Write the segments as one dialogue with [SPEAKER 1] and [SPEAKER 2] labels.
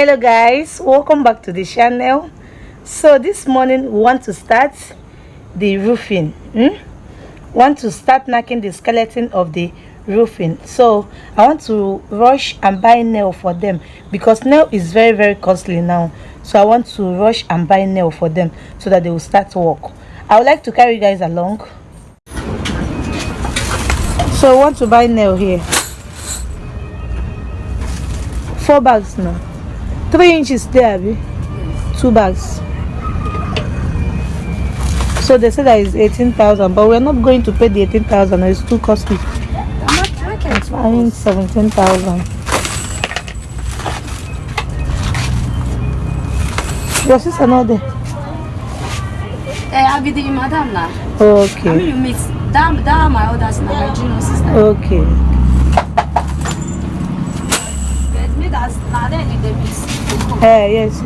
[SPEAKER 1] Hello guys, welcome back to the channel. So this morning we want to start the roofing. Want to start knocking the skeleton of the roofing. So I want to rush and buy nail for them because nail is very costly now. So I want to rush and buy nail for them so that they will start work. I would like to carry you guys along. So I want to buy nail here. 4 bags now. 3 inches there, Abby. 2 bags. So they said that is 18,000, but we're not going to pay the 18,000. It's too costly. It's fine, 17,000. Your sister not there?
[SPEAKER 2] I'll be the madam now.
[SPEAKER 1] Okay.
[SPEAKER 2] I mean, you meet that my others now, my junior sister.
[SPEAKER 1] Okay.
[SPEAKER 2] But me that's now they need the mix.
[SPEAKER 1] Yes.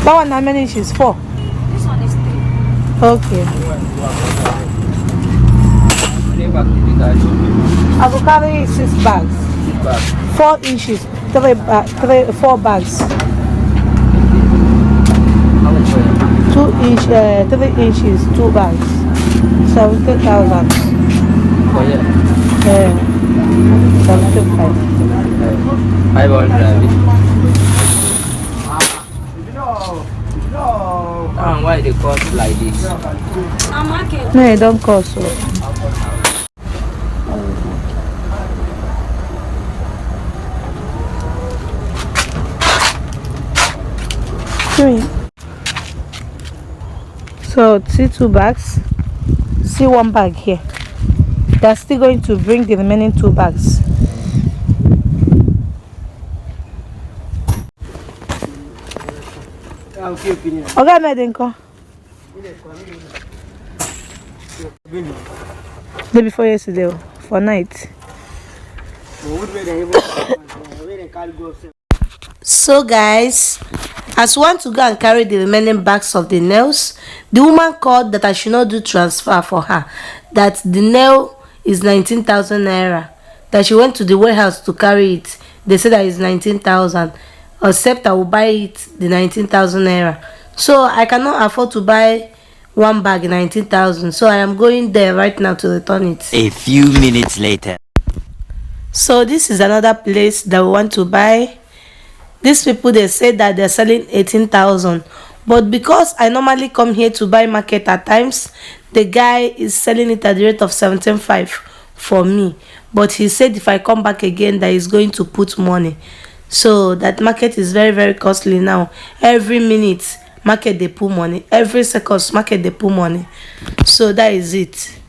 [SPEAKER 1] That one how many inches? 4.
[SPEAKER 2] This one is 3.
[SPEAKER 1] Okay. I will carry 6 bags. 4 inches. 4 bags. 2 inch, 3 inches, 2 bags. 17,000. Yeah. 75.
[SPEAKER 3] I want why they cost like this?
[SPEAKER 2] I'm market.
[SPEAKER 1] No, it don't cost so. So see 2 bags, see 1 bag here. They're still going to bring the remaining 2 bags. Okay, Medenko. Day before yesterday, for night. So guys, as we want to go and carry the remaining bags of the nails, the woman called that I should not do transfer for her, that the nail is 19,000 naira, that she went to the warehouse to carry it. They said that it's 19,000, except I will buy it the 19,000 naira. So I cannot afford to buy 1 bag 19,000, so I am going there right now to return it.
[SPEAKER 4] A few minutes later.
[SPEAKER 1] So this is another place that we want to buy. These people, they say that they're selling 18,000, but because I normally come here to buy market at times, the guy is selling it at the rate of 17.5 for me. But he said if I come back again that he's going to put money. So that market is very costly now. Every minute market they put money, every second market they put money. So that is it.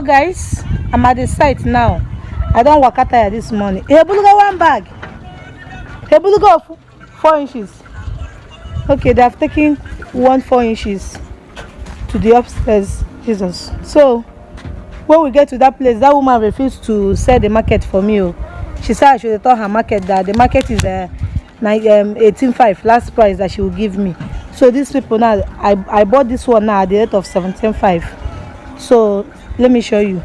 [SPEAKER 1] guys, I'm at the site now. I don't work out this morning. Hey, Buluga, one bag. Hey, Buluga, 4 inches. Okay, they have taken 4 inches to the upstairs. Jesus. So when we get to that place, that woman refused to sell the market for me. Oh. She said I should tell her market that the market is 18.5 last price that she will give me. So these people now, I bought this one now at the rate of 17.5. So let me show you.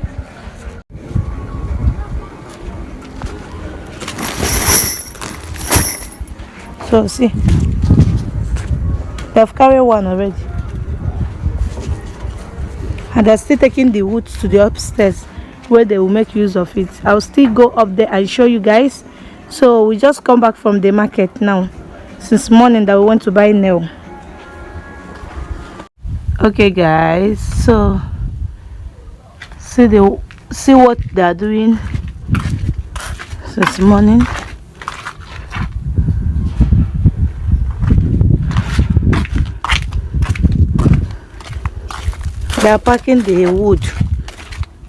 [SPEAKER 1] So see, they have carried one already, and they're still taking the wood to the upstairs where they will make use of it. I'll still go up there and show you guys. So we just come back from the market now, since morning that we went to buy nail. Okay guys, so see what they are doing since morning. They are packing the wood.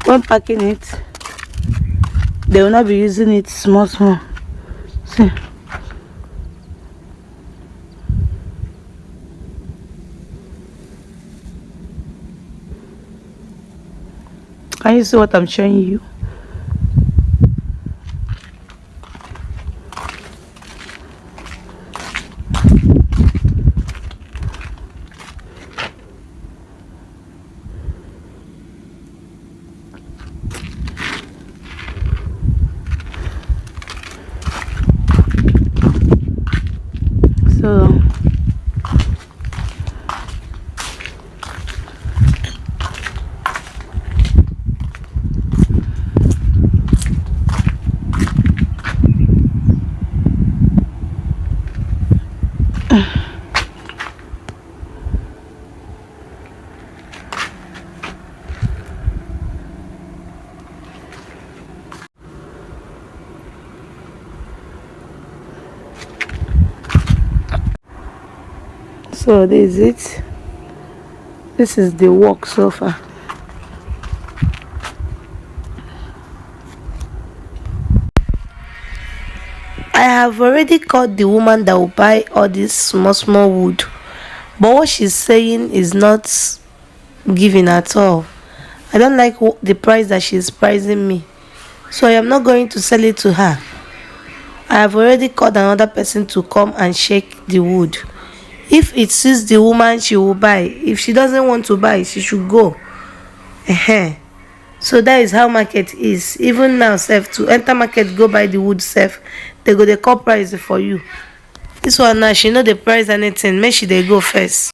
[SPEAKER 1] When packing it, they will not be using it small. See. Can you see what I'm showing you? So so this is it. This is the work so far. I have already called the woman that will buy all this small wood, but what she's saying is not giving at all. I don't like the price that she's pricing me, so I am not going to sell it to her. I have already called another person to come and shake the wood. If it suits the woman, she will buy. If she doesn't want to buy, she should go. So that is how market is. Even now, self to enter market, go buy the wood self. They go the call price for you. This one now, she know the price anything. Make she they go first.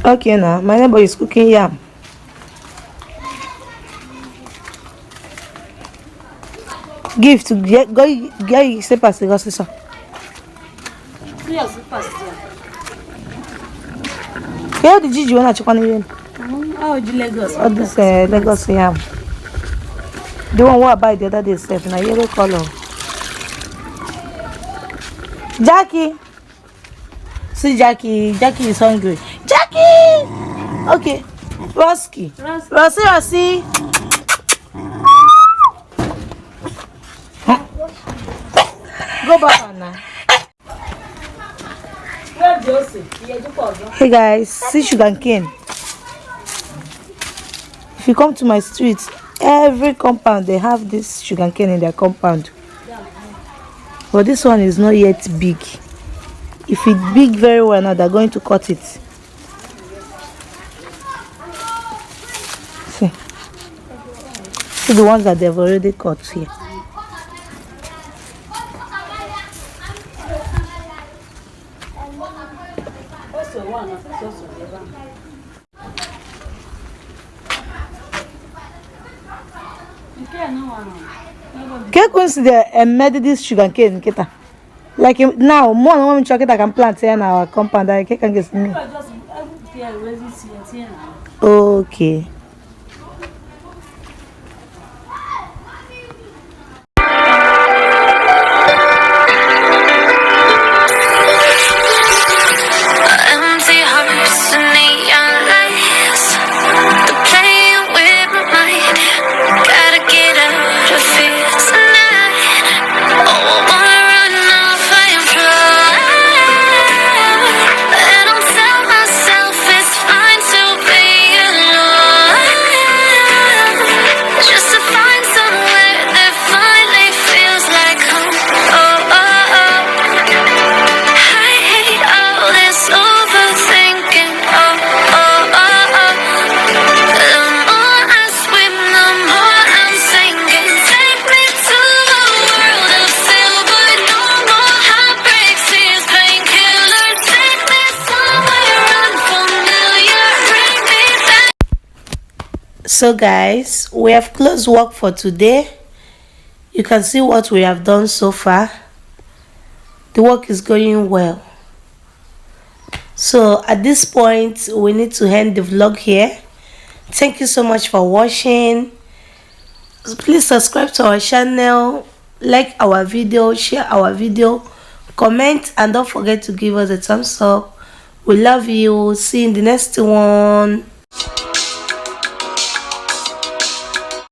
[SPEAKER 1] Okay now, my neighbor is cooking yam. Give to go slippers go see. Where did you want to chukwan again?
[SPEAKER 2] Oh, the Lagos.
[SPEAKER 1] All this Lagos yam. The one what I buy the other day self na yellow color. Jackie. See Jackie is hungry. Jackie! Okay. Rosky. Rossi. Go back now. Hey guys, see sugar cane. If you come to my street, every compound they have this sugar cane in their compound. But this one is not yet big. If it's big very well now, they're going to cut it. See the ones that they've already cut here. Can consider embedded this sugar cane, Kita? Like now, more than one chocolate I can plant here in our compound. I can get me. Okay.
[SPEAKER 5] Empty hearts and neon lights. They're playing with
[SPEAKER 1] So guys, we have closed work for today. You can see what we have done so far. The work is going well. So at this point, we need to end the vlog here. Thank you so much for watching. Please subscribe to our channel, like our video, share our video, comment, and don't forget to give us a thumbs up. We love you. See you in the next one.